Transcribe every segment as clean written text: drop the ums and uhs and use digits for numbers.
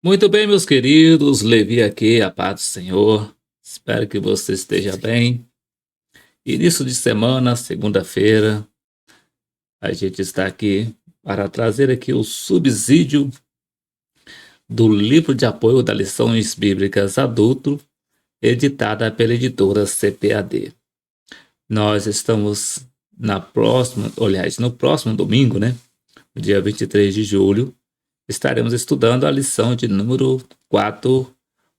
Muito bem, meus queridos, Levi aqui, a paz do Senhor. Espero que você esteja bem. Início de semana, segunda-feira, a gente está aqui para trazer aqui o subsídio do livro de apoio das lições bíblicas adulto, editada pela editora CPAD. Nós estamos no próximo domingo, né? No dia 23 de julho, estaremos estudando a lição de número 4,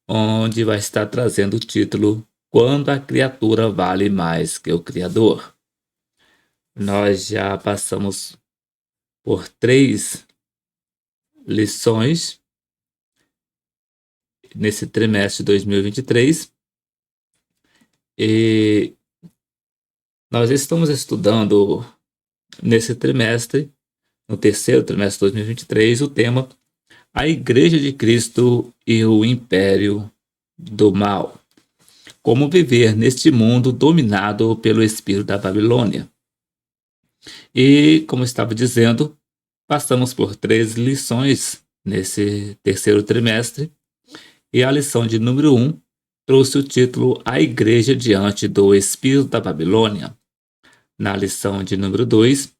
onde vai estar trazendo o título Quando a criatura vale mais que o Criador. Nós já passamos por 3 lições nesse trimestre de 2023 e nós estamos estudando nesse trimestre, no terceiro trimestre de 2023, o tema A Igreja de Cristo e o Império do Mal. Como viver neste mundo dominado pelo espírito da Babilônia. E, como estava dizendo, passamos por 3 lições nesse terceiro trimestre. E a lição de número 1 trouxe o título A Igreja diante do Espírito da Babilônia. Na lição de número 2,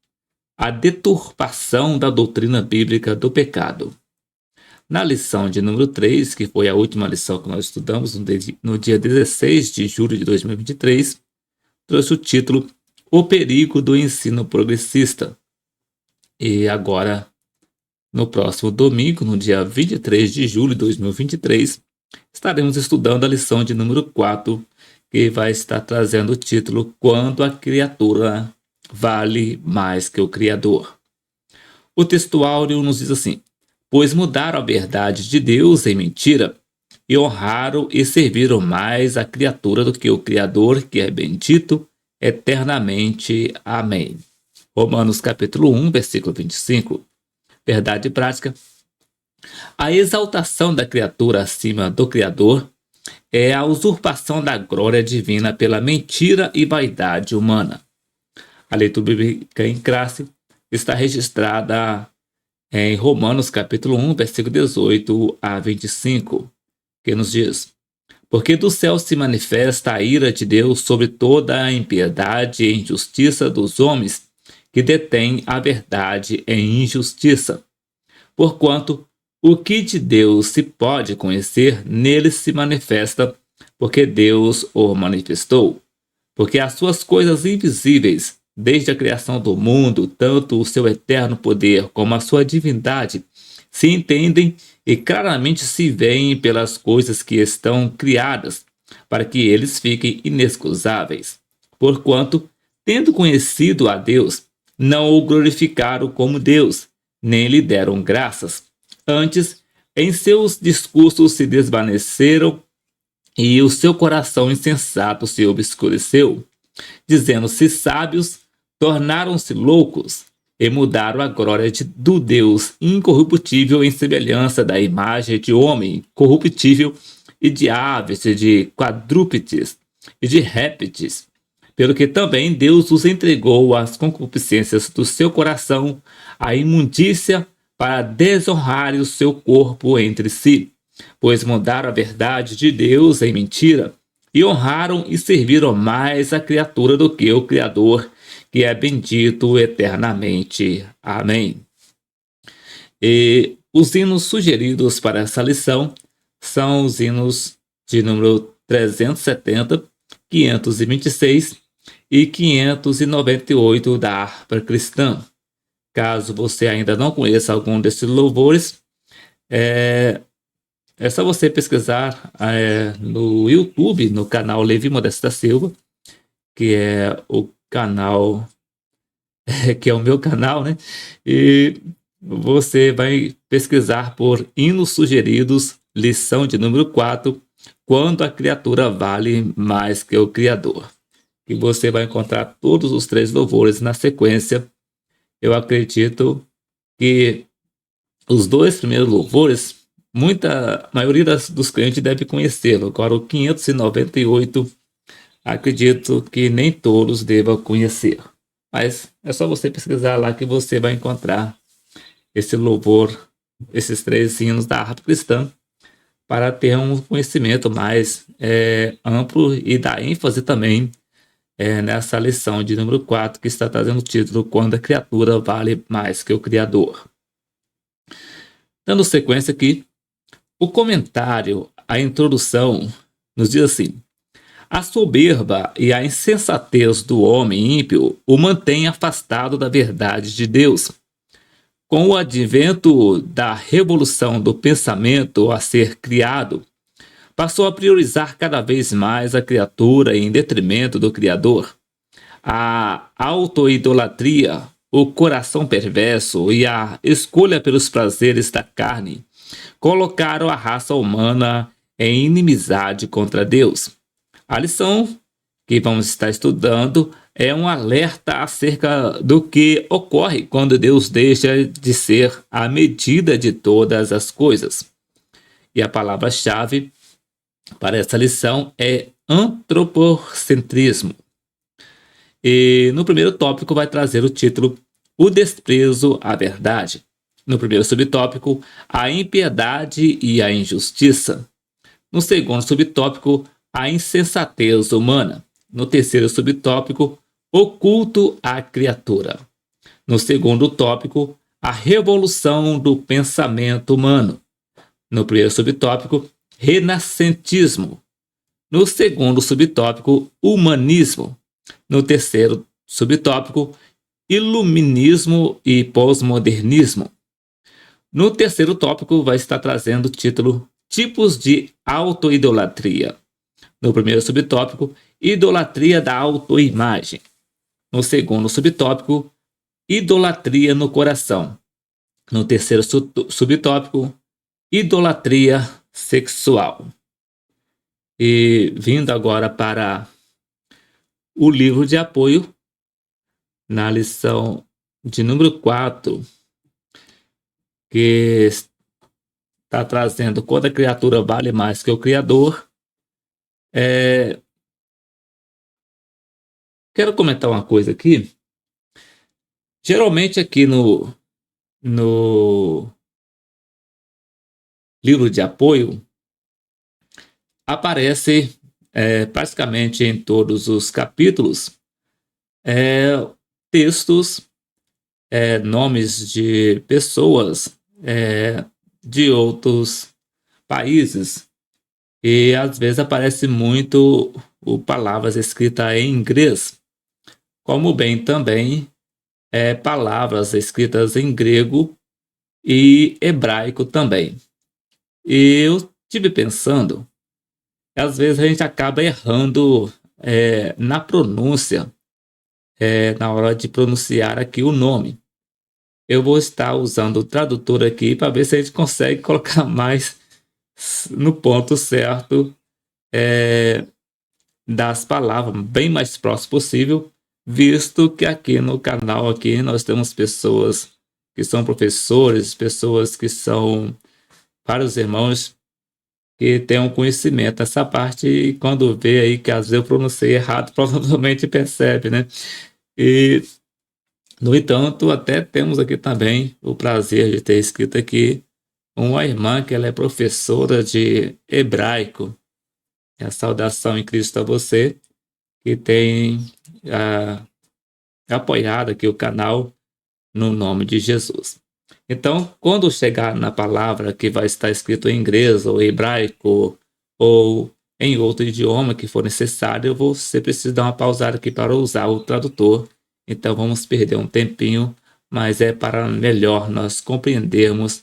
a deturpação da doutrina bíblica do pecado. Na lição de número 3, que foi a última lição que nós estudamos no dia 16 de julho de 2023, trouxe o título O Perigo do Ensino Progressista. E agora, no próximo domingo, no dia 23 de julho de 2023, estaremos estudando a lição de número 4, que vai estar trazendo o título Quando a criatura vale mais que o Criador. O textuário nos diz assim: pois mudaram a verdade de Deus em mentira, e honraram e serviram mais a criatura do que o Criador, que é bendito eternamente. Amém. Romanos capítulo 1, versículo 25. Verdade prática. A exaltação da criatura acima do Criador é a usurpação da glória divina pela mentira e vaidade humana. A leitura bíblica em classe está registrada em Romanos capítulo 1, versículo 18 a 25, que nos diz: porque do céu se manifesta a ira de Deus sobre toda a impiedade e injustiça dos homens que detêm a verdade em injustiça. Porquanto o que de Deus se pode conhecer, nele se manifesta, porque Deus o manifestou. Porque as suas coisas invisíveis, desde a criação do mundo, tanto o seu eterno poder como a sua divindade, se entendem e claramente se veem pelas coisas que estão criadas, para que eles fiquem inexcusáveis. Porquanto, tendo conhecido a Deus, não o glorificaram como Deus, nem lhe deram graças. Antes, em seus discursos se desvaneceram e o seu coração insensato se obscureceu. Dizendo-se sábios, tornaram-se loucos e mudaram a glória do Deus incorruptível em semelhança da imagem de homem corruptível e de aves e de quadrúpedes e de répteis. Pelo que também Deus os entregou às concupiscências do seu coração, à imundícia, para desonrarem o seu corpo entre si, pois mudaram a verdade de Deus em mentira, e honraram e serviram mais a criatura do que o Criador, que é bendito eternamente. Amém. E os hinos sugeridos para essa lição são os hinos de número 370, 526 e 598 da harpa cristã. Caso você ainda não conheça algum desses louvores, é só você pesquisar no YouTube, no canal Levi Modesto da Silva, que é o canal, que é o meu canal, né? E você vai pesquisar por hinos sugeridos, lição de número 4, quando a criatura vale mais que o Criador. E você vai encontrar todos os 3 louvores na sequência. Eu acredito que os 2 primeiros louvores, a maioria dos clientes deve conhecê-lo. Agora o 598, acredito que nem todos devam conhecer. Mas é só você pesquisar lá que você vai encontrar esse louvor esses 3 hinos da harpa cristã para ter um conhecimento mais amplo e dar ênfase também nessa lição de número 4, que está trazendo o título Quando a Criatura Vale Mais que o Criador. Dando sequência aqui, o comentário, a introdução, nos diz assim: a soberba e a insensatez do homem ímpio o mantém afastado da verdade de Deus. Com o advento da revolução do pensamento a ser criado, passou a priorizar cada vez mais a criatura em detrimento do Criador. A autoidolatria, o coração perverso e a escolha pelos prazeres da carne colocaram a raça humana em inimizade contra Deus. A lição que vamos estar estudando é um alerta acerca do que ocorre quando Deus deixa de ser a medida de todas as coisas. E a palavra-chave para essa lição é antropocentrismo. E no primeiro tópico vai trazer o título O Desprezo à Verdade. No primeiro subtópico, a impiedade e a injustiça. No segundo subtópico, a insensatez humana. No terceiro subtópico, o culto à criatura. No segundo tópico, a revolução do pensamento humano. No primeiro subtópico, renascentismo. No segundo subtópico, humanismo. No terceiro subtópico, iluminismo e pós-modernismo. No terceiro tópico, vai estar trazendo o título Tipos de autoidolatria. No primeiro subtópico, idolatria da autoimagem. No segundo subtópico, idolatria no coração. No terceiro subtópico, idolatria sexual. E vindo agora para o livro de apoio, na lição de número 4, que está trazendo quando a criatura vale mais que o Criador. Quero comentar uma coisa aqui. Geralmente aqui no livro de apoio aparece praticamente em todos os capítulos textos, nomes de pessoas de outros países, e às vezes aparece muito palavras escritas em inglês, como bem também palavras escritas em grego e hebraico também. E eu estive pensando, às vezes a gente acaba errando na pronúncia, na hora de pronunciar aqui o nome. Eu vou estar usando o tradutor aqui para ver se a gente consegue colocar mais no ponto certo das palavras, bem mais próximo possível, visto que aqui no canal aqui nós temos pessoas que são professores, pessoas que são vários irmãos que têm um conhecimento dessa parte, e quando vê aí que às vezes eu pronunciei errado, provavelmente percebe, né? E, no entanto, até temos aqui também o prazer de ter escrito aqui uma irmã que ela é professora de hebraico. A saudação em Cristo a você, que tem apoiado aqui o canal no nome de Jesus. Então, quando chegar na palavra que vai estar escrito em inglês ou hebraico ou em outro idioma que for necessário, você precisa dar uma pausada aqui para usar o tradutor. Então, vamos perder um tempinho, mas é para melhor nós compreendermos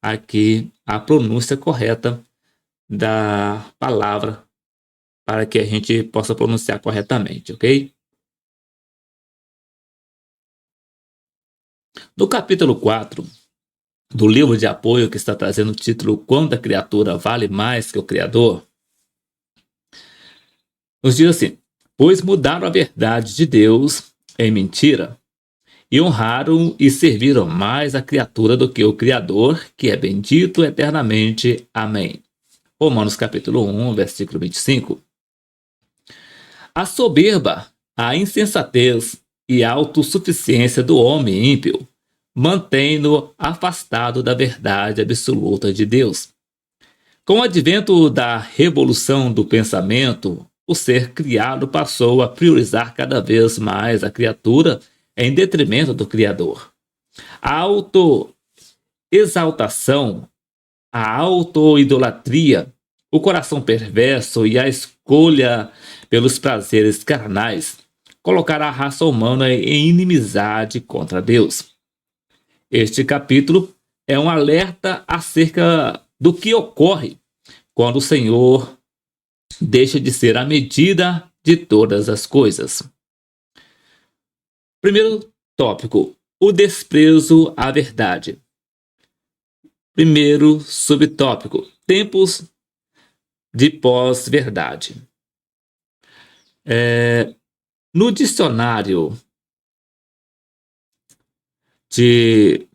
aqui a pronúncia correta da palavra, para que a gente possa pronunciar corretamente, ok? No capítulo 4 do livro de apoio, que está trazendo o título Quando a Criatura Vale Mais que o Criador, nos diz assim: pois mudaram a verdade de Deus em mentira, e honraram e serviram mais a criatura do que o Criador, que é bendito eternamente. Amém. Romanos capítulo 1, versículo 25. A soberba, a insensatez e a autossuficiência do homem ímpio mantém-no afastado da verdade absoluta de Deus. Com o advento da revolução do pensamento, o ser criado passou a priorizar cada vez mais a criatura em detrimento do Criador. A autoexaltação, a autoidolatria, o coração perverso e a escolha pelos prazeres carnais colocaram a raça humana em inimizade contra Deus. Este capítulo é um alerta acerca do que ocorre quando o Senhor deixa de ser a medida de todas as coisas. Primeiro tópico: o desprezo à verdade. Primeiro subtópico: tempos de pós-verdade. No dicionário de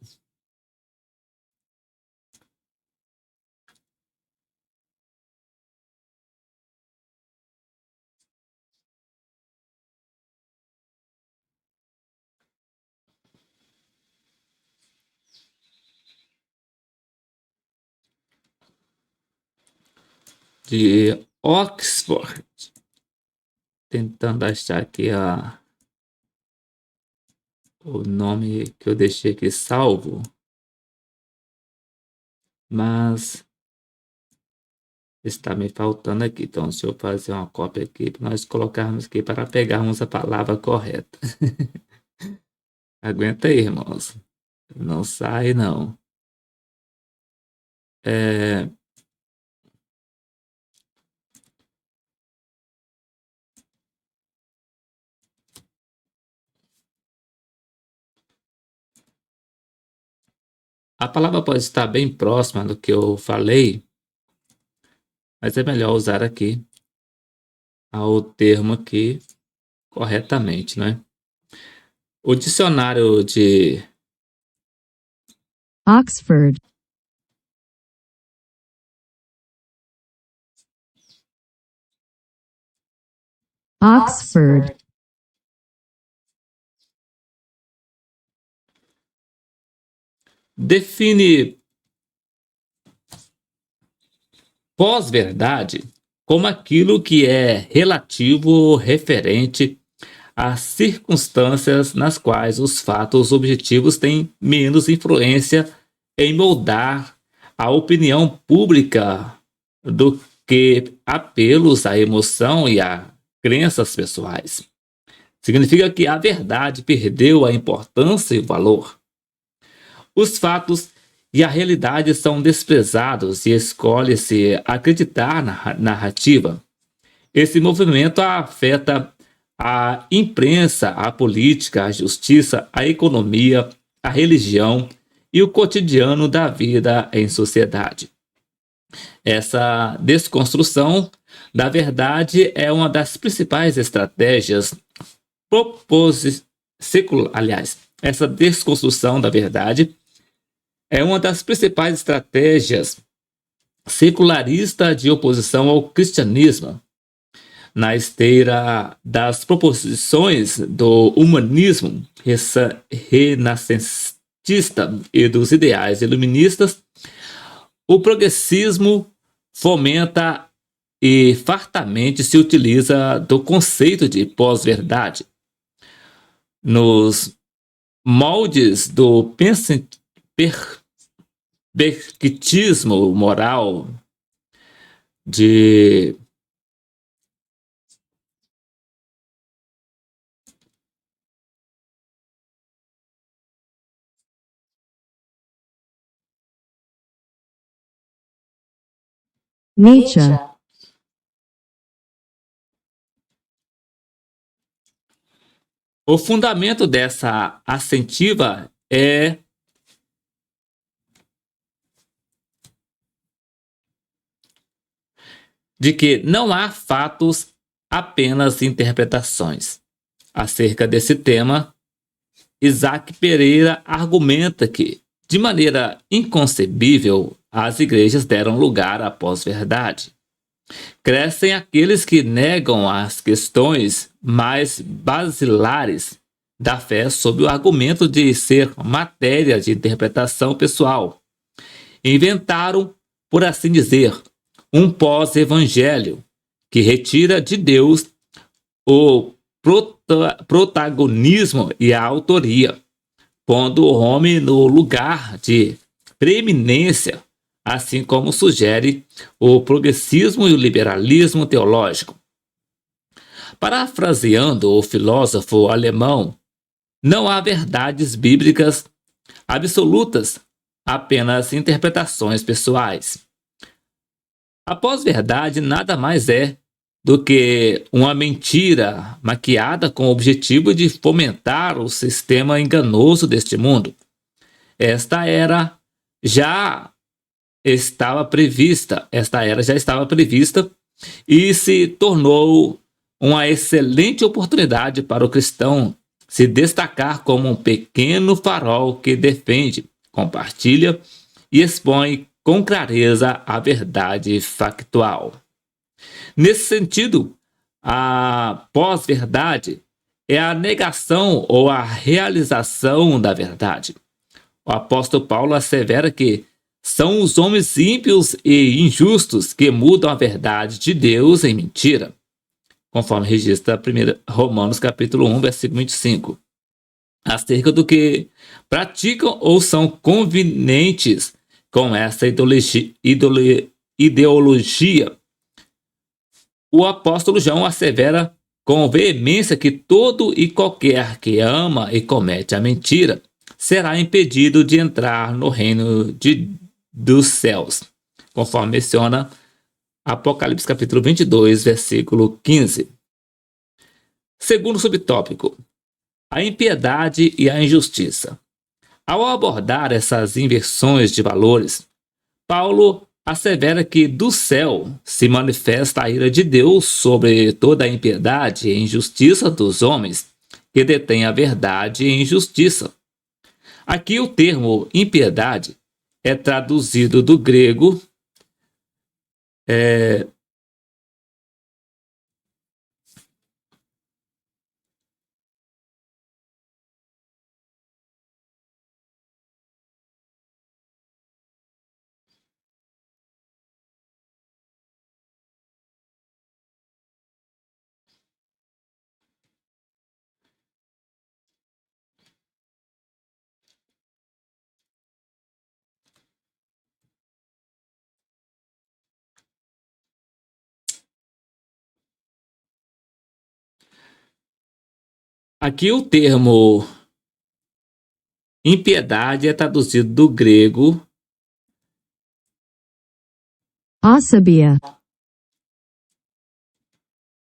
Oxford, tentando achar aqui o nome que eu deixei aqui salvo, mas está me faltando aqui. Então, deixa eu fazer uma cópia aqui para nós colocarmos aqui para pegarmos a palavra correta. Aguenta aí, irmãos. Não sai, não. A palavra pode estar bem próxima do que eu falei, mas é melhor usar aqui o termo aqui corretamente, né? O dicionário de Oxford. Oxford. define pós-verdade como aquilo que é relativo ou referente às circunstâncias nas quais os fatos objetivos têm menos influência em moldar a opinião pública do que apelos à emoção e a crenças pessoais. Significa que a verdade perdeu a importância e o valor. Os fatos e a realidade são desprezados e escolhe-se acreditar na narrativa. Esse movimento afeta a imprensa, a política, a justiça, a economia, a religião e o cotidiano da vida em sociedade. Essa desconstrução da verdade é uma das principais estratégias essa desconstrução da verdade é uma das principais estratégias secularista de oposição ao cristianismo, na esteira das proposições do humanismo renascentista e dos ideais iluministas. O progressismo fomenta e fartamente se utiliza do conceito de pós-verdade. Nos moldes do perfectismo moral de Nietzsche. O fundamento dessa assentiva é de que não há fatos, apenas interpretações. Acerca desse tema, Isaac Pereira argumenta que, de maneira inconcebível, as igrejas deram lugar à pós-verdade. Crescem aqueles que negam as questões mais basilares da fé sob o argumento de ser matéria de interpretação pessoal. Inventaram, por assim dizer, um pós-evangelho que retira de Deus o protagonismo e a autoria, pondo o homem no lugar de preeminência, assim como sugere o progressismo e o liberalismo teológico. Parafraseando o filósofo alemão, não há verdades bíblicas absolutas, apenas interpretações pessoais. A pós-verdade nada mais é do que uma mentira maquiada com o objetivo de fomentar o sistema enganoso deste mundo. Esta era já estava prevista e se tornou uma excelente oportunidade para o cristão se destacar como um pequeno farol que defende, compartilha e expõe com clareza a verdade factual. Nesse sentido, a pós-verdade é a negação ou a realização da verdade. O apóstolo Paulo assevera que são os homens ímpios e injustos que mudam a verdade de Deus em mentira, conforme registra 1 Romanos capítulo 1, versículo 25, acerca do que praticam ou são convenientes com essa ideologia. O apóstolo João assevera com veemência que todo e qualquer que ama e comete a mentira será impedido de entrar no reino dos céus, conforme menciona Apocalipse capítulo 22, versículo 15. Segundo subtópico, a impiedade e a injustiça. Ao abordar essas inversões de valores, Paulo assevera que do céu se manifesta a ira de Deus sobre toda a impiedade e injustiça dos homens que detêm a verdade e injustiça. Aqui o termo impiedade é traduzido do grego Aqui o termo impiedade é traduzido do grego Asabia.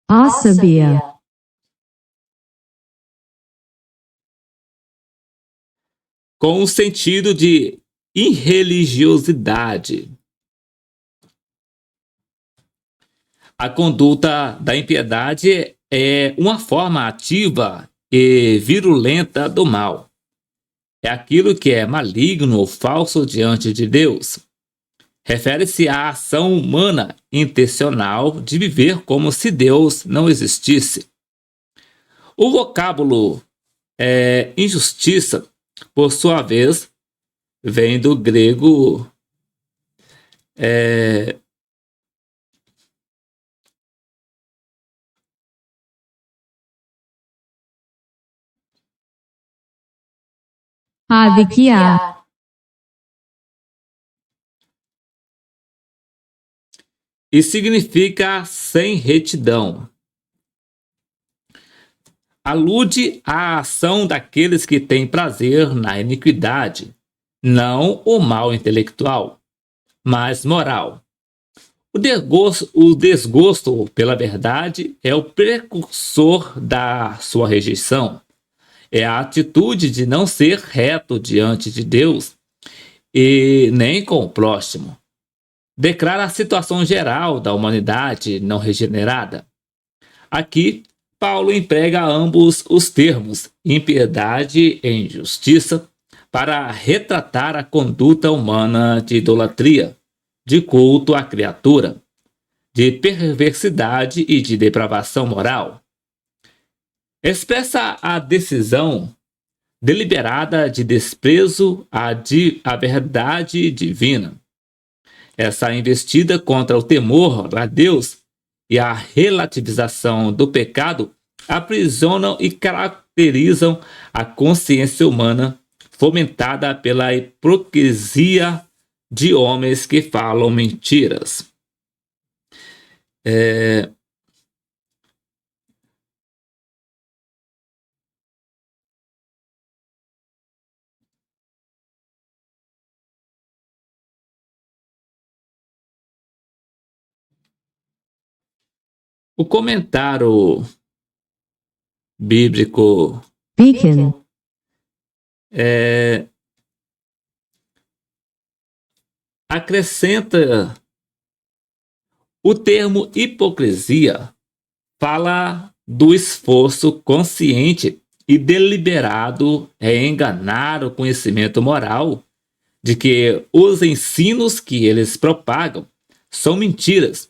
Asabia. com o sentido de irreligiosidade. A conduta da impiedade é uma forma ativa e virulenta do mal. É aquilo que é maligno ou falso diante de Deus. Refere-se à ação humana intencional de viver como se Deus não existisse. O vocábulo injustiça, por sua vez, vem do grego Adhikia. e significa sem retidão. Alude à ação daqueles que têm prazer na iniquidade, não o mal intelectual, mas moral. O desgosto pela verdade é o precursor da sua rejeição. É a atitude de não ser reto diante de Deus e nem com o próximo. Declara a situação geral da humanidade não regenerada. Aqui, Paulo emprega ambos os termos, impiedade e injustiça, para retratar a conduta humana de idolatria, de culto à criatura, de perversidade e de depravação moral. expressa a decisão deliberada de desprezo à verdade divina. Essa investida contra o temor a Deus e a relativização do pecado aprisionam e caracterizam a consciência humana, fomentada pela hipocrisia de homens que falam mentiras. O comentário bíblico Beacon. acrescenta o termo hipocrisia, fala do esforço consciente e deliberado em enganar o conhecimento moral de que os ensinos que eles propagam são mentiras.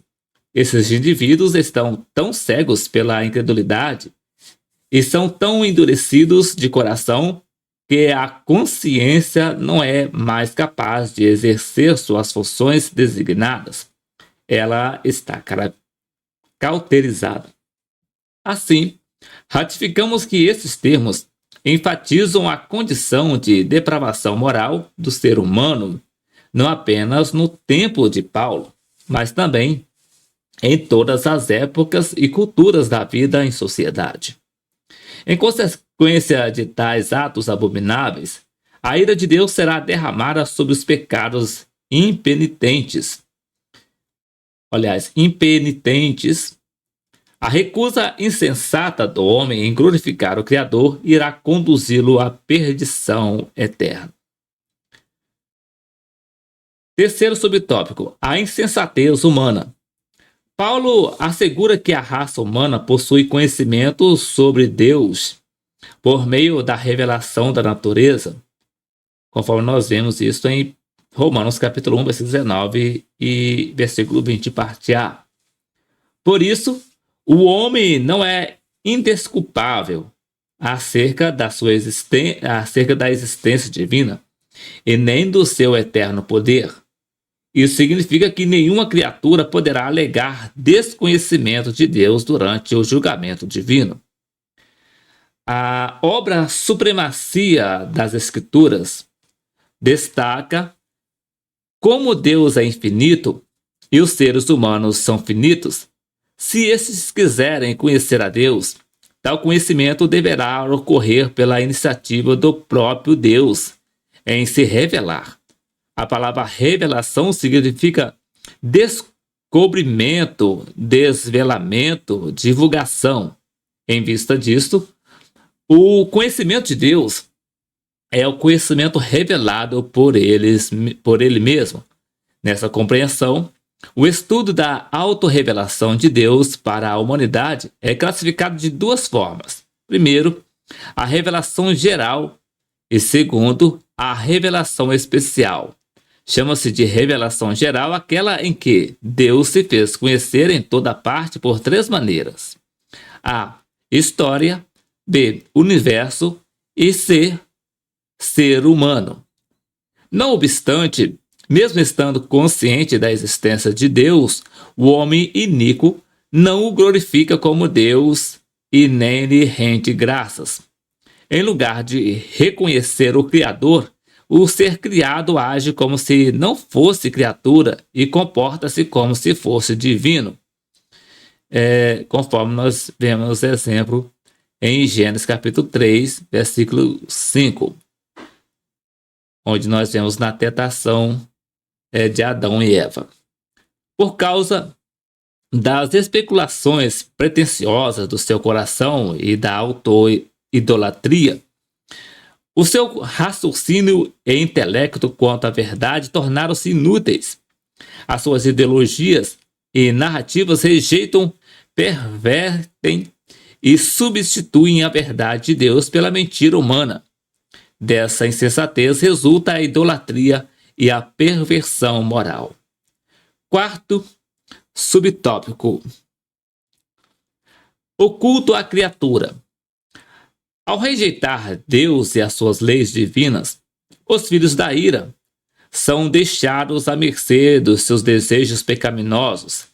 Esses indivíduos estão tão cegos pela incredulidade e são tão endurecidos de coração que a consciência não é mais capaz de exercer suas funções designadas. Ela está cauterizada. Assim, ratificamos que esses termos enfatizam a condição de depravação moral do ser humano, não apenas no tempo de Paulo, mas também em todas as épocas e culturas da vida em sociedade. Em consequência de tais atos abomináveis, a ira de Deus será derramada sobre os pecados impenitentes. A recusa insensata do homem em glorificar o Criador irá conduzi-lo à perdição eterna. Terceiro subtópico: a insensatez humana. Paulo assegura que a raça humana possui conhecimento sobre Deus por meio da revelação da natureza, conforme nós vemos isso em Romanos capítulo 1, versículo 19 e versículo 20, parte A. Por isso, o homem não é indesculpável acerca da existência divina e nem do seu eterno poder. Isso significa que nenhuma criatura poderá alegar desconhecimento de Deus durante o julgamento divino. A obra Supremacia das Escrituras destaca como Deus é infinito e os seres humanos são finitos. Se esses quiserem conhecer a Deus, tal conhecimento deverá ocorrer pela iniciativa do próprio Deus em se revelar. A palavra revelação significa descobrimento, desvelamento, divulgação. Em vista disto, o conhecimento de Deus é o conhecimento revelado por Ele mesmo. Nessa compreensão, o estudo da autorrevelação de Deus para a humanidade é classificado de duas formas. Primeiro, a revelação geral e segundo, a revelação especial. Chama-se de revelação geral aquela em que Deus se fez conhecer em toda parte por três maneiras: A. História, B. Universo e C. Ser humano. Não obstante, mesmo estando consciente da existência de Deus, o homem iníquo não o glorifica como Deus e nem lhe rende graças. Em lugar de reconhecer o Criador, o ser criado age como se não fosse criatura e comporta-se como se fosse divino. Conforme nós vemos exemplo em Gênesis capítulo 3, versículo 5, onde nós vemos na tentação de Adão e Eva. Por causa das especulações pretensiosas do seu coração e da auto-idolatria, o seu raciocínio e intelecto quanto à verdade tornaram-se inúteis. As suas ideologias e narrativas rejeitam, pervertem e substituem a verdade de Deus pela mentira humana. Dessa insensatez resulta a idolatria e a perversão moral. Quarto subtópico: o culto à criatura. Ao rejeitar Deus e as suas leis divinas, os filhos da ira são deixados à mercê dos seus desejos pecaminosos,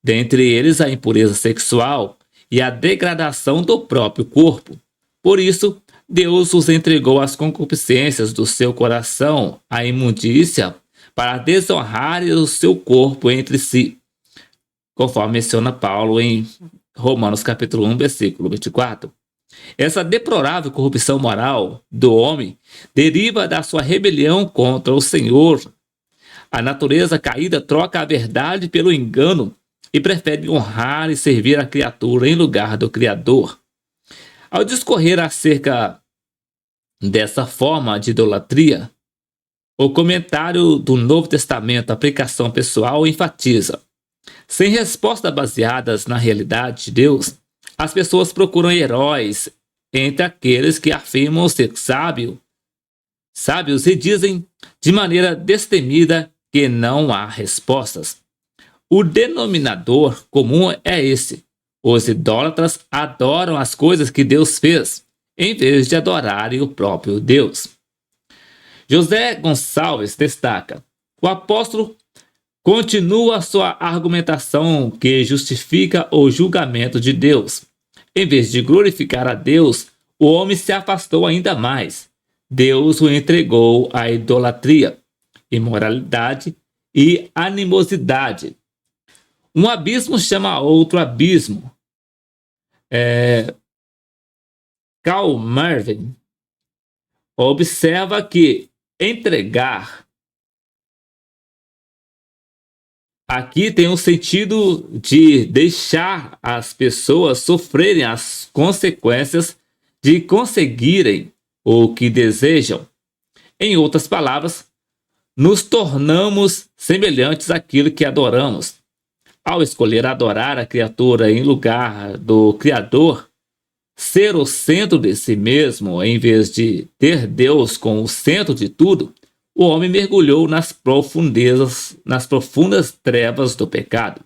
dentre eles a impureza sexual e a degradação do próprio corpo. Por isso, Deus os entregou às concupiscências do seu coração, à imundícia, para desonrarem o seu corpo entre si, conforme menciona Paulo em Romanos capítulo 1, versículo 24. Essa deplorável corrupção moral do homem deriva da sua rebelião contra o Senhor. A natureza caída troca a verdade pelo engano e prefere honrar e servir a criatura em lugar do Criador. Ao discorrer acerca dessa forma de idolatria, o comentário do Novo Testamento, aplicação pessoal, enfatiza: sem respostas baseadas na realidade de Deus, as pessoas procuram heróis entre aqueles que afirmam ser sábios e dizem de maneira destemida que não há respostas. O denominador comum é esse: os idólatras adoram as coisas que Deus fez, em vez de adorarem o próprio Deus. José Gonçalves destaca: o apóstolo continua sua argumentação que justifica o julgamento de Deus. Em vez de glorificar a Deus, o homem se afastou ainda mais. Deus o entregou à idolatria, imoralidade e animosidade. Um abismo chama outro abismo. Karl Marvin observa que entregar aqui tem o sentido de deixar as pessoas sofrerem as consequências de conseguirem o que desejam. Em outras palavras, nos tornamos semelhantes àquilo que adoramos. Ao escolher adorar a criatura em lugar do Criador, ser o centro de si mesmo, em vez de ter Deus como o centro de tudo, o homem mergulhou nas profundas trevas do pecado.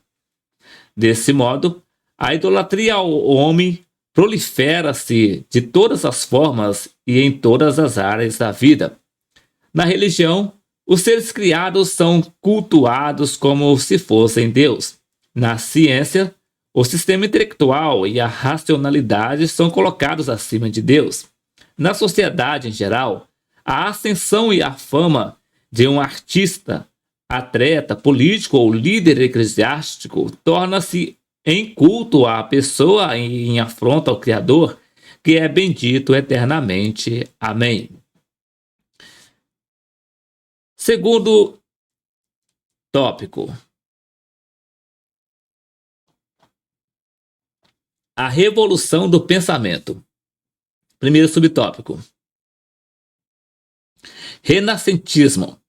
Desse modo, a idolatria ao homem prolifera-se de todas as formas e em todas as áreas da vida. Na religião, os seres criados são cultuados como se fossem Deus. Na ciência, o sistema intelectual e a racionalidade são colocados acima de Deus. Na sociedade em geral, a ascensão e a fama de um artista, atleta, político ou líder eclesiástico torna-se em culto à pessoa e em afronta ao Criador, que é bendito eternamente. Amém. Segundo tópico: a revolução do pensamento. Primeiro subtópico: renascentismo.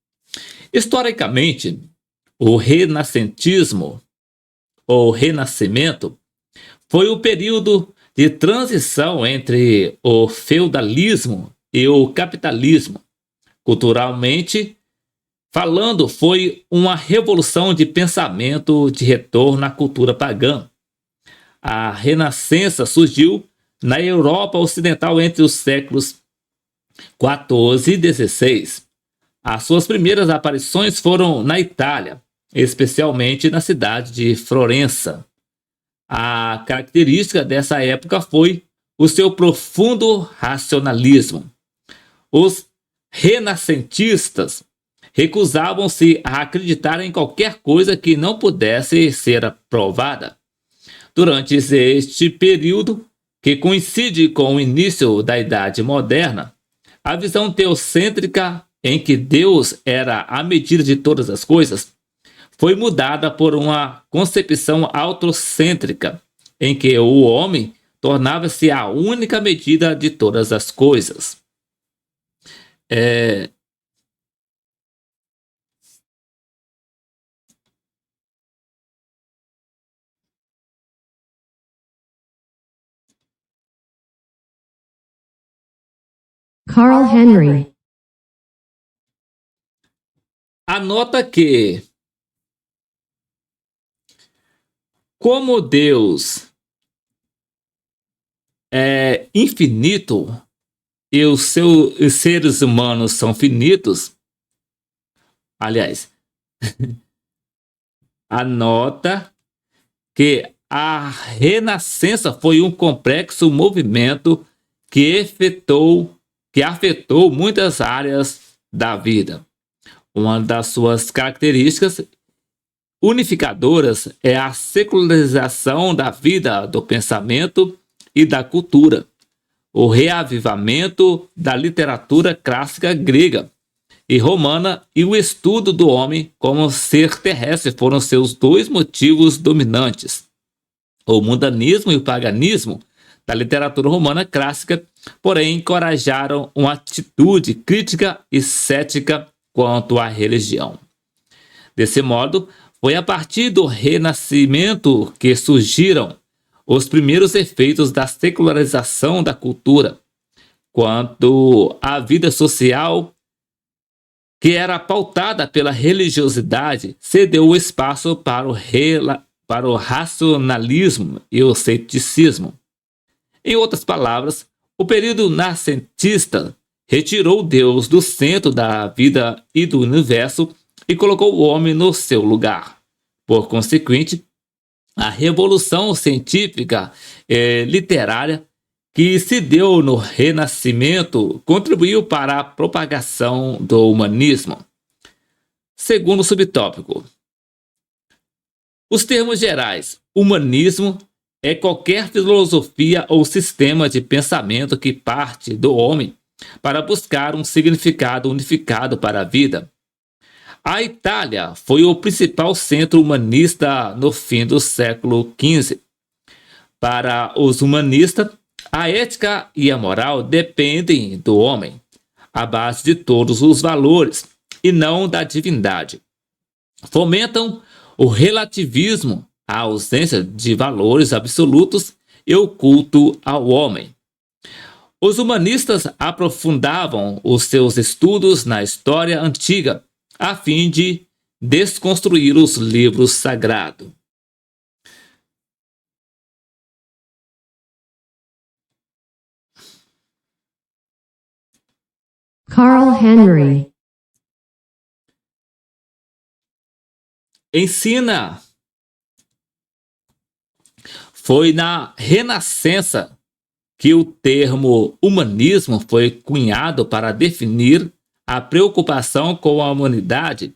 Historicamente, o renascentismo ou renascimento foi o período de transição entre o feudalismo e o capitalismo. Culturalmente falando, foi uma revolução de pensamento de retorno à cultura pagã. A Renascença surgiu na Europa Ocidental entre os séculos XIV e XVI. As suas primeiras aparições foram na Itália, especialmente na cidade de Florença. A característica dessa época foi o seu profundo racionalismo. Os renascentistas recusavam-se a acreditar em qualquer coisa que não pudesse ser aprovada. Durante este período, que coincide com o início da Idade Moderna, a visão teocêntrica em que Deus era a medida de todas as coisas foi mudada por uma concepção autocêntrica, em que o homem tornava-se a única medida de todas as coisas. Carl Henry. Anota que, como Deus é infinito e os seres humanos são finitos, aliás, anota que a Renascença foi um complexo movimento que afetou muitas áreas da vida. Uma das suas características unificadoras é a secularização da vida, do pensamento e da cultura, o reavivamento da literatura clássica grega e romana e o estudo do homem como ser terrestre foram seus dois motivos dominantes. O mundanismo e o paganismo da literatura romana clássica, porém, encorajaram uma atitude crítica e cética quanto à religião. Desse modo, foi a partir do Renascimento que surgiram os primeiros efeitos da secularização da cultura, quanto à vida social, que era pautada pela religiosidade, cedeu o espaço para o racionalismo e o ceticismo. Em outras palavras, o período nascentista retirou Deus do centro da vida e do universo e colocou o homem no seu lugar. Por consequente, a revolução científica e literária que se deu no Renascimento contribuiu para a propagação do humanismo. Segundo subtópico, os termos gerais, humanismo é qualquer filosofia ou sistema de pensamento que parte do homem para buscar um significado unificado para a vida. A Itália foi o principal centro humanista no fim do século XV. Para os humanistas, a ética e a moral dependem do homem, a base de todos os valores, e não da divindade. Fomentam o relativismo, a ausência de valores absolutos e o culto ao homem. Os humanistas aprofundavam os seus estudos na história antiga, a fim de desconstruir os livros sagrados. Carl Henry. Ensina. Foi na Renascença que o termo humanismo foi cunhado para definir a preocupação com a humanidade,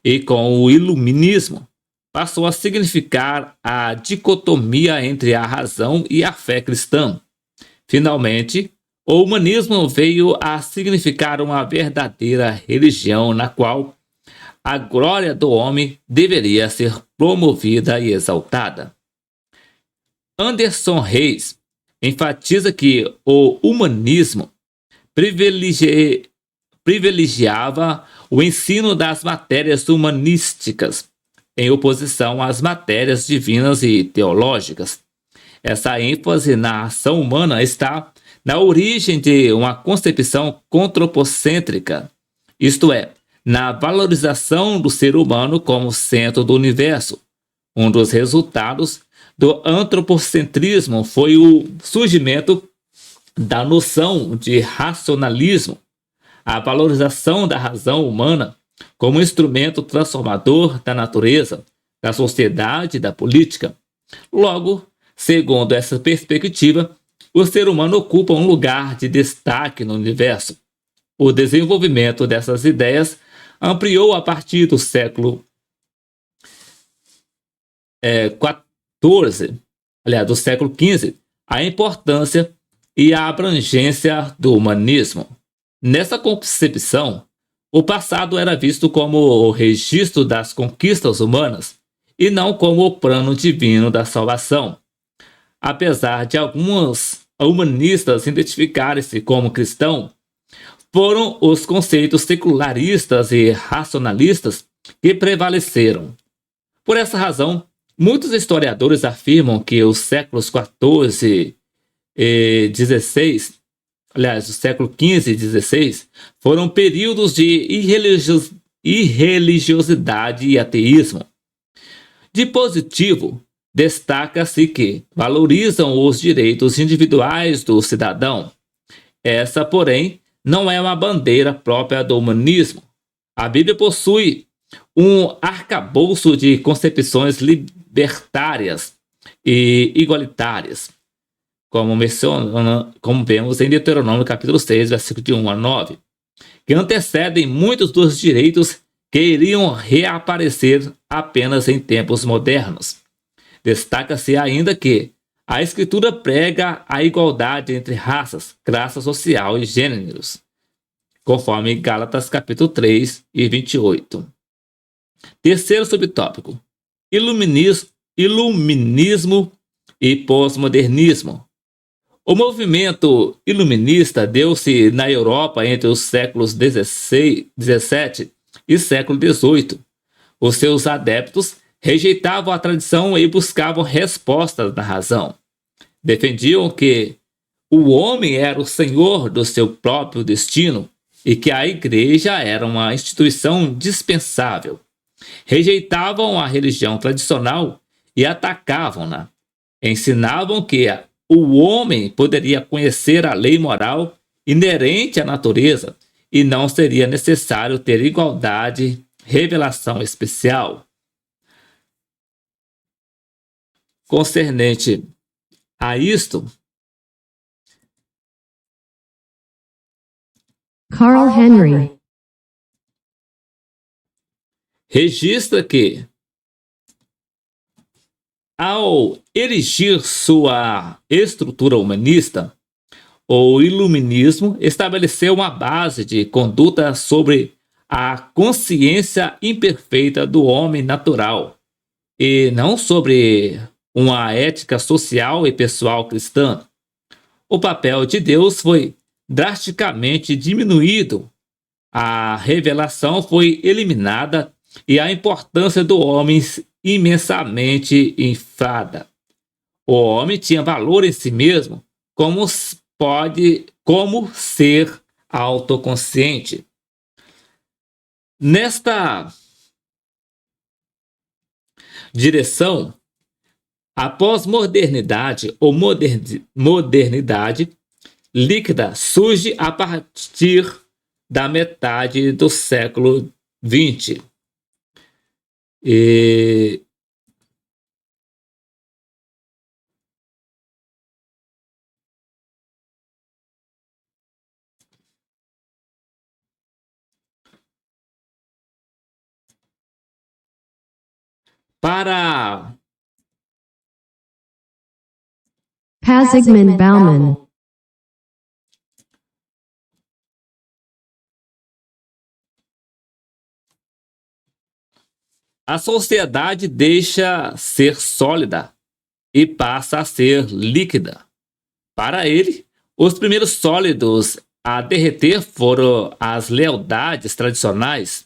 e com o iluminismo passou a significar a dicotomia entre a razão e a fé cristã. Finalmente, o humanismo veio a significar uma verdadeira religião na qual a glória do homem deveria ser promovida e exaltada. Anderson Reis enfatiza que o humanismo privilegiava o ensino das matérias humanísticas, em oposição às matérias divinas e teológicas. Essa ênfase na ação humana está na origem de uma concepção antropocêntrica, isto é, na valorização do ser humano como centro do universo. Um dos resultados do antropocentrismo foi o surgimento da noção de racionalismo, a valorização da razão humana como instrumento transformador da natureza, da sociedade e da política. Logo, segundo essa perspectiva, o ser humano ocupa um lugar de destaque no universo. O desenvolvimento dessas ideias ampliou a partir do século do século XV, a importância e a abrangência do humanismo. Nessa concepção, o passado era visto como o registro das conquistas humanas e não como o plano divino da salvação. Apesar de alguns humanistas identificarem-se como cristãos, foram os conceitos secularistas e racionalistas que prevaleceram. Por essa razão, muitos historiadores afirmam que os séculos XIV e XVI, aliás, o século XV e XVI, foram períodos de irreligiosidade e ateísmo. De positivo, destaca-se que valorizam os direitos individuais do cidadão Essa, porém, não é uma bandeira própria do humanismo. A Bíblia possui um arcabouço de concepções libertárias e igualitárias, como vemos em Deuteronômio capítulo 6, versículo de 1 a 9, que antecedem muitos dos direitos que iriam reaparecer apenas em tempos modernos. Destaca-se ainda que a Escritura prega a igualdade entre raças, classe social e gêneros, conforme Gálatas capítulo 3 e 28. Terceiro subtópico: Iluminismo e pós-modernismo. O movimento iluminista deu-se na Europa entre os séculos XVI, XVII e século XVIII. Os seus adeptos rejeitavam a tradição e buscavam respostas na razão. Defendiam que o homem era o senhor do seu próprio destino e que a igreja era uma instituição dispensável. Rejeitavam a religião tradicional e atacavam-na. Ensinavam que o homem poderia conhecer a lei moral inerente à natureza e não seria necessário ter igualdade, revelação especial. Concernente a isto, Carl Henry, registra que, ao erigir sua estrutura humanista, o iluminismo estabeleceu uma base de conduta sobre a consciência imperfeita do homem natural, e não sobre uma ética social e pessoal cristã. O papel de Deus foi drasticamente diminuído, a revelação foi eliminada e a importância do homem imensamente inflada. O homem tinha valor em si mesmo como ser autoconsciente. Nesta direção, a pós-modernidade ou modernidade líquida surge a partir da metade do século XX. Para Pasigman Bauman, a sociedade deixa ser sólida e passa a ser líquida. Para ele, os primeiros sólidos a derreter foram as lealdades tradicionais,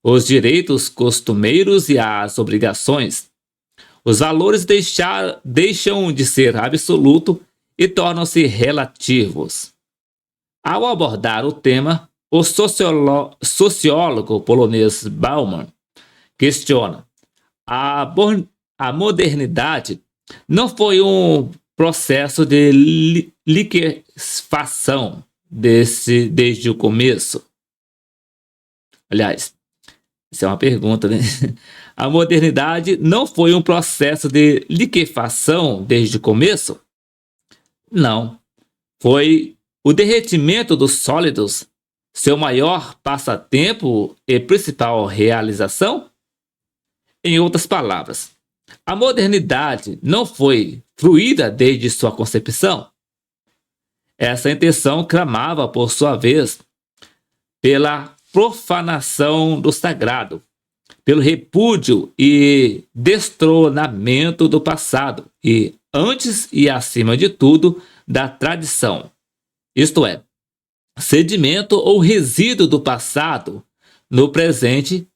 os direitos costumeiros e as obrigações. Os valores deixam de ser absolutos e tornam-se relativos. Ao abordar o tema, o sociólogo polonês Bauman questiona: a modernidade não foi um processo de liquefação desde o começo? Aliás, isso é uma pergunta, né? A modernidade não foi um processo de liquefação desde o começo? Não. Foi o derretimento dos sólidos seu maior passatempo e principal realização? Em outras palavras, a modernidade não foi fluida desde sua concepção? Essa intenção clamava, por sua vez, pela profanação do sagrado, pelo repúdio e destronamento do passado e, antes e acima de tudo, da tradição. Isto é, sedimento ou resíduo do passado no presente,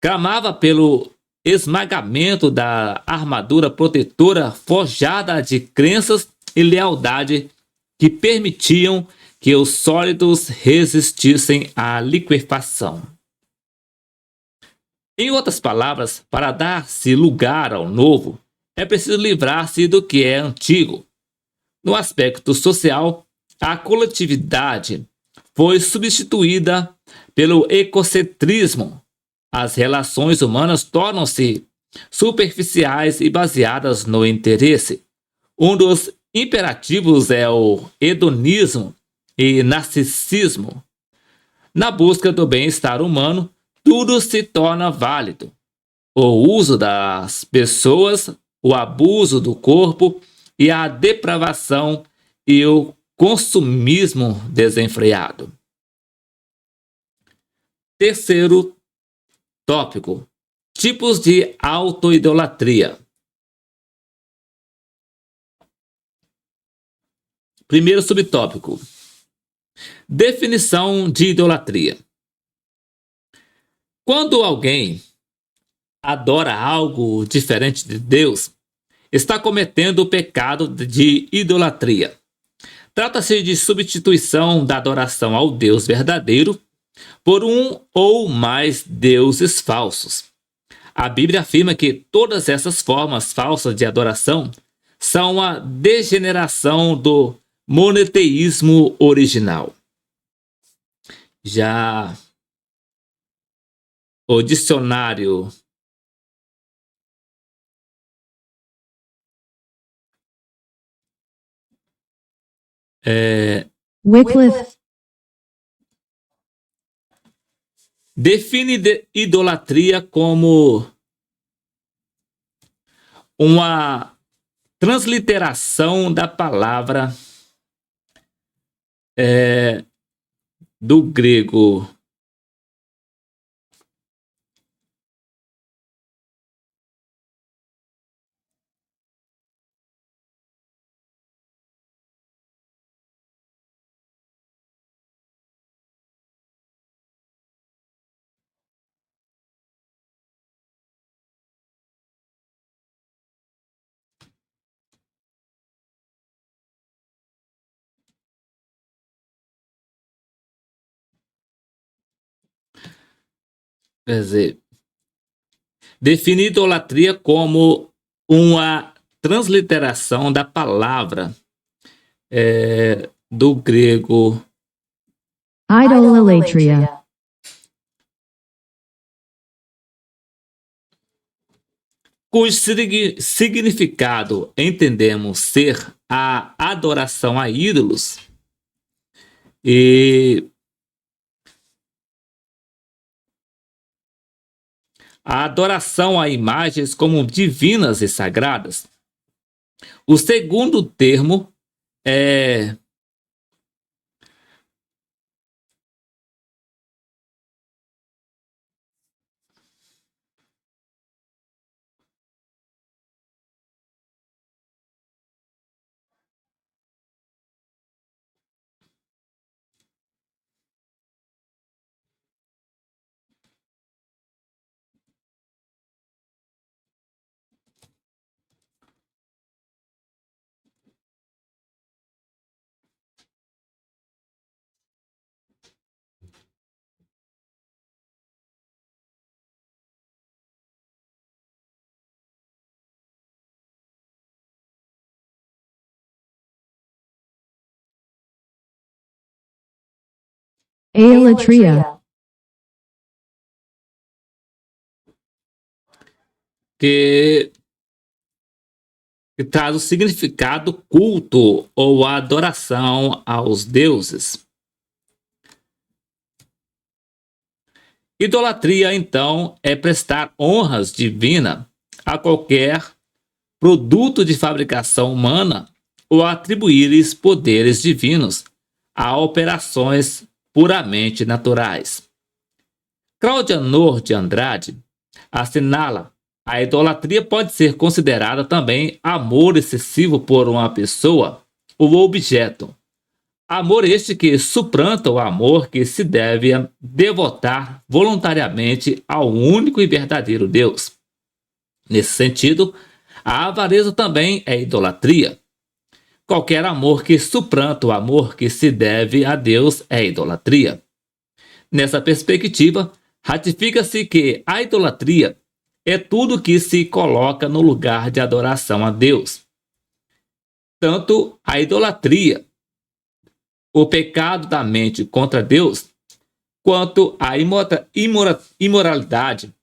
clamava pelo esmagamento da armadura protetora forjada de crenças e lealdade que permitiam que os sólidos resistissem à liquefação. Em outras palavras, para dar-se lugar ao novo, é preciso livrar-se do que é antigo. No aspecto social, a coletividade foi substituída pelo egocentrismo. As relações humanas tornam-se superficiais e baseadas no interesse. Um dos imperativos é o hedonismo e narcisismo. Na busca do bem-estar humano, tudo se torna válido. O uso das pessoas, o abuso do corpo e a depravação e o consumismo desenfreado. Terceiro tópico: tipos de autoidolatria. Primeiro subtópico: definição de idolatria. Quando alguém adora algo diferente de Deus, está cometendo o pecado de idolatria. Trata-se de substituição da adoração ao Deus verdadeiro por um ou mais deuses falsos. A Bíblia afirma que todas essas formas falsas de adoração são a degeneração do monoteísmo original. Já o dicionário Wycliffe, define idolatria como uma transliteração da palavra do grego quer dizer, define idolatria como uma transliteração da palavra do grego idolatria, cujo significado entendemos ser a adoração a ídolos e a adoração a imagens como divinas e sagradas. O segundo termo é aelatria, que traz o significado culto ou adoração aos deuses. Idolatria, então, é prestar honras divinas a qualquer produto de fabricação humana ou atribuir-lhes poderes divinos a operações puramente naturais. Cláudia Nor de Andrade assinala: a idolatria pode ser considerada também amor excessivo por uma pessoa ou objeto. Amor este que suplanta o amor que se deve devotar voluntariamente ao único e verdadeiro Deus. Nesse sentido, a avareza também é idolatria. Qualquer amor que suplanta o amor que se deve a Deus é idolatria. Nessa perspectiva, ratifica-se que a idolatria é tudo que se coloca no lugar de adoração a Deus. Tanto a idolatria o pecado da mente contra Deus, quanto à imoralidade,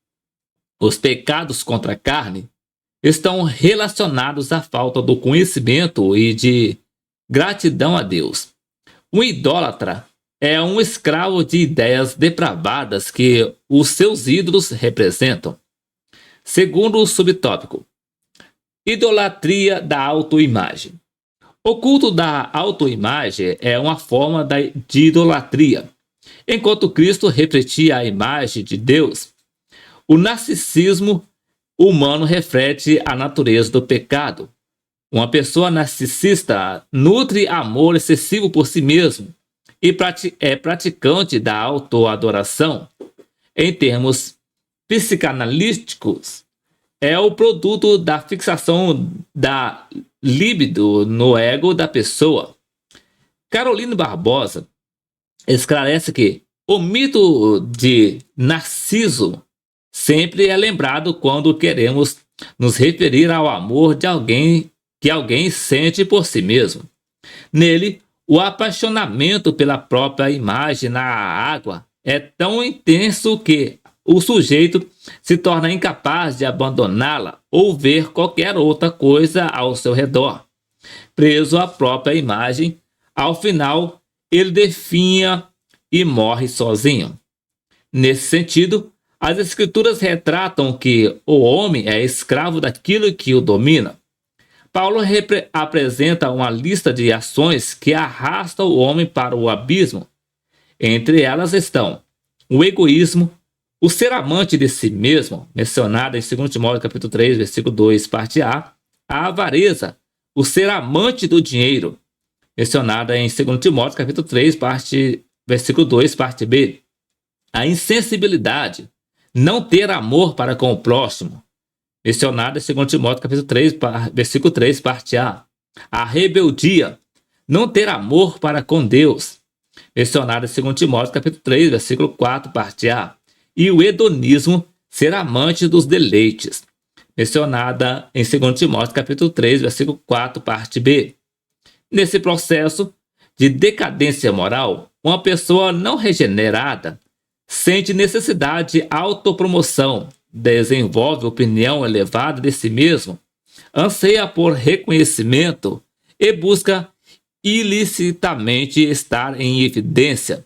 os pecados contra a carne, estão relacionados à falta do conhecimento e de gratidão a Deus. Um idólatra é um escravo de ideias depravadas que os seus ídolos representam. Segundo o subtópico, idolatria da autoimagem. O culto da autoimagem é uma forma de idolatria. Enquanto Cristo refletia a imagem de Deus, o narcisismo humano reflete a natureza do pecado. Uma pessoa narcisista nutre amor excessivo por si mesmo e é praticante da autoadoração. Em termos psicanalíticos, é o produto da fixação da libido no ego da pessoa. Carolina Barbosa esclarece que o mito de Narciso sempre é lembrado quando queremos nos referir ao amor de alguém que alguém sente por si mesmo. Nele, o apaixonamento pela própria imagem na água é tão intenso que o sujeito se torna incapaz de abandoná-la ou ver qualquer outra coisa ao seu redor. Preso à própria imagem, ao final, ele definha e morre sozinho. Nesse sentido, as escrituras retratam que o homem é escravo daquilo que o domina. Paulo apresenta uma lista de ações que arrastam o homem para o abismo. Entre elas estão o egoísmo, o ser amante de si mesmo, mencionado em 2 Timóteo capítulo 3, versículo 2, parte A avareza, o ser amante do dinheiro, mencionada em 2 Timóteo capítulo 3, versículo 2, parte B, a insensibilidade, não ter amor para com o próximo, mencionada em 2 Timóteo capítulo 3, versículo 3, parte A rebeldia, não ter amor para com Deus, mencionada em 2 Timóteo capítulo 3, versículo 4, parte A, e o hedonismo, ser amante dos deleites, mencionada em 2 Timóteo capítulo 3, versículo 4, parte B. Nesse processo de decadência moral, uma pessoa não regenerada sente necessidade de autopromoção, desenvolve opinião elevada de si mesmo, anseia por reconhecimento e busca ilicitamente estar em evidência.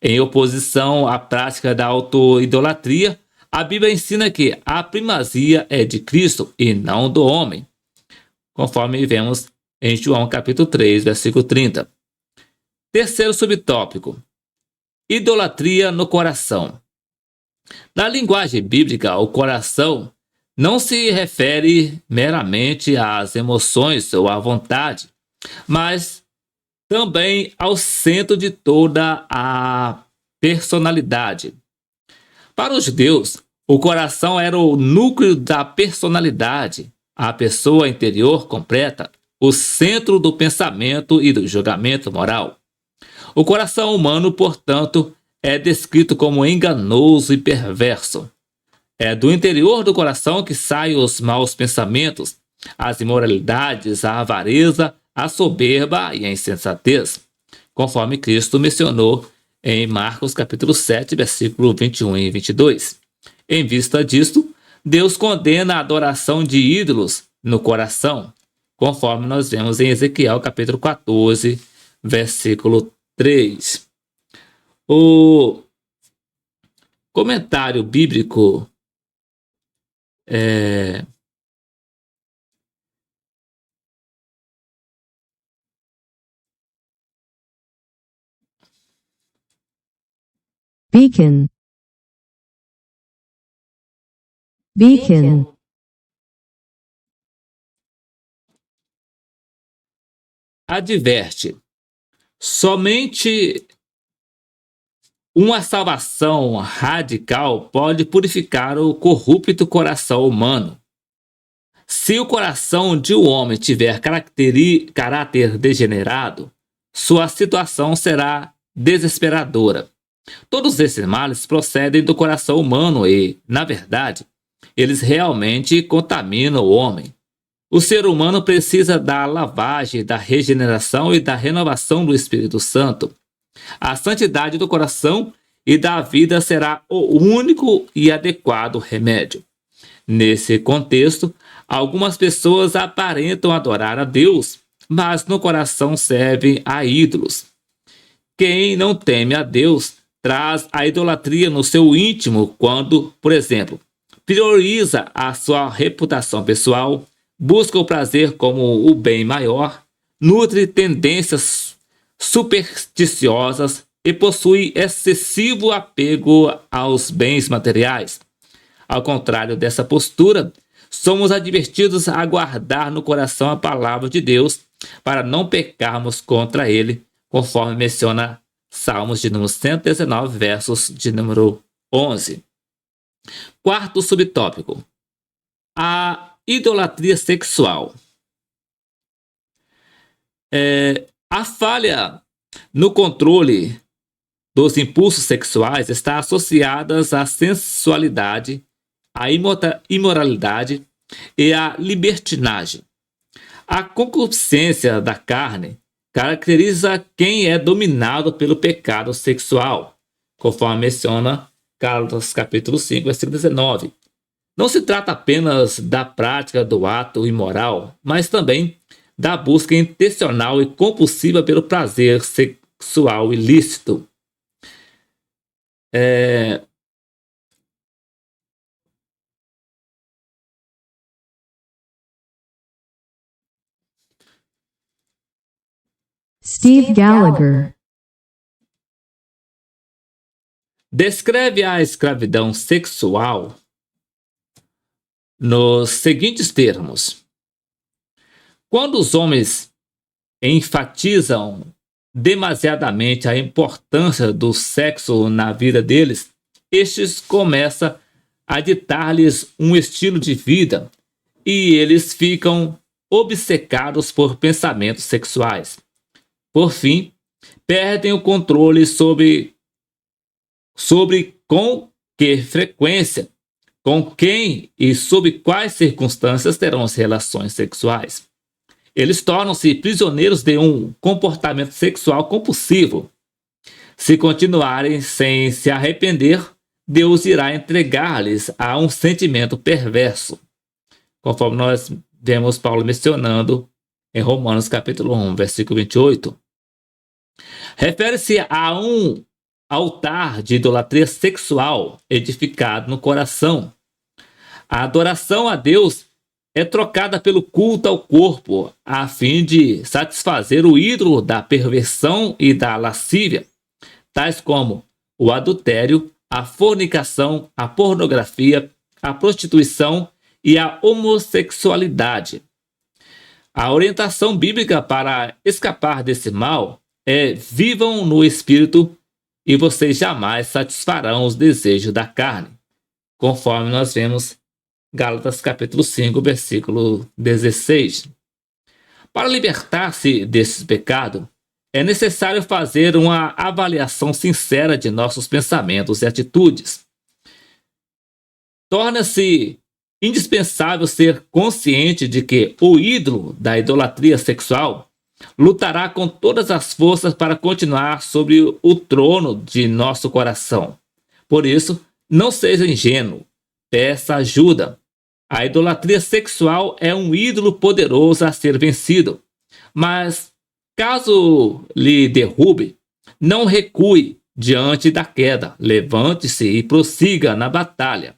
Em oposição à prática da autoidolatria, a Bíblia ensina que a primazia é de Cristo e não do homem, conforme vemos em João capítulo 3, versículo 30. Terceiro subtópico, idolatria no coração. Na linguagem bíblica, o coração não se refere meramente às emoções ou à vontade, mas também ao centro de toda a personalidade. Para os judeus, o coração era o núcleo da personalidade, a pessoa interior completa, o centro do pensamento e do julgamento moral. O coração humano, portanto, é descrito como enganoso e perverso. É do interior do coração que saem os maus pensamentos, as imoralidades, a avareza, a soberba e a insensatez, conforme Cristo mencionou em Marcos capítulo 7, versículo 21 e 22. Em vista disto, Deus condena a adoração de ídolos no coração, conforme nós vemos em Ezequiel capítulo 14, versículo 3. O comentário bíblico Beacon. Beacon. adverte: somente uma salvação radical pode purificar o corrupto coração humano. Se o coração de um homem tiver caráter degenerado, sua situação será desesperadora. Todos esses males procedem do coração humano e, na verdade, eles realmente contaminam o homem. O ser humano precisa da lavagem, da regeneração e da renovação do Espírito Santo. A santidade do coração e da vida será o único e adequado remédio. Nesse contexto, algumas pessoas aparentam adorar a Deus, mas no coração servem a ídolos. Quem não teme a Deus traz a idolatria no seu íntimo quando, por exemplo, prioriza a sua reputação pessoal, busca o prazer como o bem maior, nutre tendências supersticiosas e possui excessivo apego aos bens materiais. Ao contrário dessa postura, somos advertidos a guardar no coração a palavra de Deus para não pecarmos contra ele, conforme menciona Salmos de número 119, versos de número 11. Quarto subtópico: a idolatria sexual. A falha no controle dos impulsos sexuais está associada à sensualidade, à imoralidade e à libertinagem. A concupiscência da carne caracteriza quem é dominado pelo pecado sexual, conforme menciona Gálatas capítulo 5, versículo 19. Não se trata apenas da prática do ato imoral, mas também da busca intencional e compulsiva pelo prazer sexual ilícito. Steve Gallagher. Descreve a escravidão sexual nos seguintes termos: quando os homens enfatizam demasiadamente a importância do sexo na vida deles, estes começam a ditar-lhes um estilo de vida e eles ficam obcecados por pensamentos sexuais. Por fim, perdem o controle sobre com que frequência, com quem e sob quais circunstâncias terão as relações sexuais. Eles tornam-se prisioneiros de um comportamento sexual compulsivo. Se continuarem sem se arrepender, Deus irá entregar-lhes a um sentimento perverso, conforme nós vemos Paulo mencionando em Romanos capítulo 1, versículo 28. Refere-se a um altar de idolatria sexual edificado no coração. A adoração a Deus é trocada pelo culto ao corpo, a fim de satisfazer o ídolo da perversão e da lascívia, tais como o adultério, a fornicação, a pornografia, a prostituição e a homossexualidade. A orientação bíblica para escapar desse mal é: vivam no Espírito e vocês jamais satisfarão os desejos da carne, conforme nós vemos Gálatas capítulo 5, versículo 16. Para libertar-se desse pecado, é necessário fazer uma avaliação sincera de nossos pensamentos e atitudes. Torna-se indispensável ser consciente de que o ídolo da idolatria sexual lutará com todas as forças para continuar sobre o trono de nosso coração. Por isso, não seja ingênuo, peça ajuda. A idolatria sexual é um ídolo poderoso a ser vencido, mas caso lhe derrube, não recue diante da queda, levante-se e prossiga na batalha.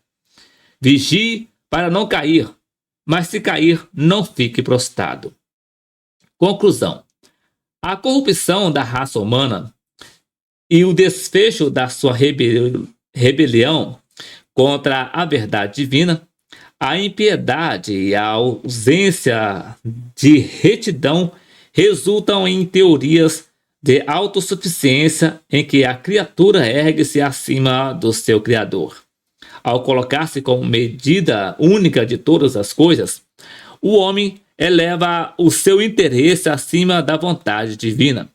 Vigie para não cair, mas se cair, não fique prostrado. Conclusão: a corrupção da raça humana e o desfecho da sua rebelião contra a verdade divina, a impiedade e a ausência de retidão resultam em teorias de autossuficiência em que a criatura ergue-se acima do seu Criador. Ao colocar-se como medida única de todas as coisas, o homem eleva o seu interesse acima da vontade divina.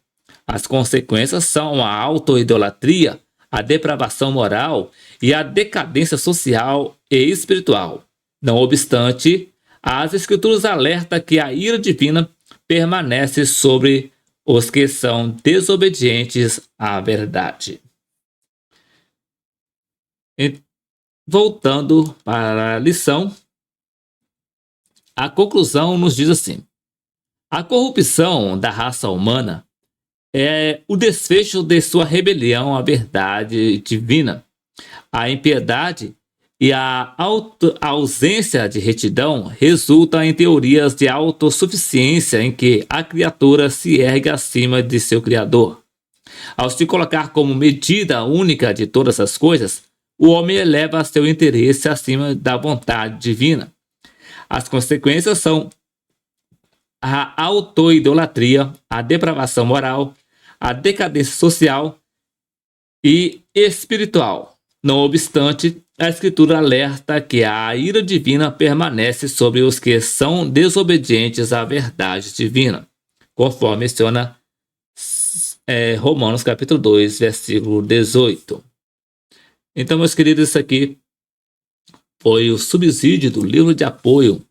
As consequências são a autoidolatria, a depravação moral e a decadência social e espiritual. Não obstante, As Escrituras alertam que a ira divina permanece sobre os que são desobedientes à verdade. E, voltando para a lição, a conclusão nos diz assim: a corrupção da raça humana é o desfecho de sua rebelião à verdade divina. A impiedade e a ausência de retidão resultam em teorias de autossuficiência em que a criatura se ergue acima de seu Criador. Ao se colocar como medida única de todas as coisas, o homem eleva seu interesse acima da vontade divina. As consequências são a autoidolatria, a depravação moral, a decadência social e espiritual. Não obstante, a Escritura alerta que a ira divina permanece sobre os que são desobedientes à verdade divina, conforme menciona Romanos capítulo 2, versículo 18. Então, meus queridos, isso aqui foi o subsídio do livro de apoio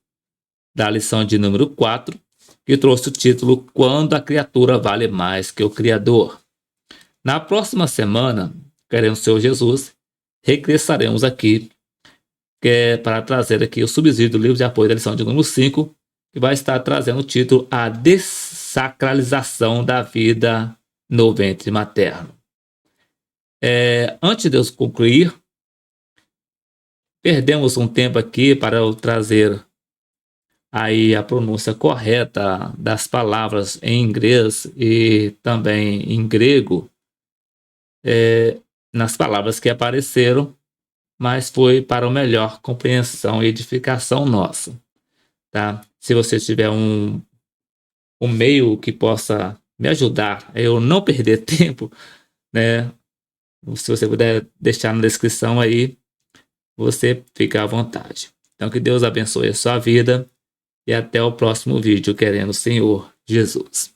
da lição de número 4, que trouxe o título Quando a Criatura Vale Mais que o Criador. Na próxima semana, querendo o Senhor Jesus, regressaremos aqui para trazer aqui o subsídio do livro de apoio da lição de número 5, que vai estar trazendo o título A Dessacralização da Vida no Ventre Materno. Antes de eu concluir, perdemos um tempo aqui para eu trazer aí a pronúncia correta das palavras em inglês e também em grego, nas palavras que apareceram, mas foi para uma melhor compreensão e edificação nossa, tá? Se você tiver um meio que possa me ajudar a eu não perder tempo, né? Se você puder deixar na descrição aí, você fica à vontade. Então, que Deus abençoe a sua vida e até o próximo vídeo, querendo o Senhor Jesus.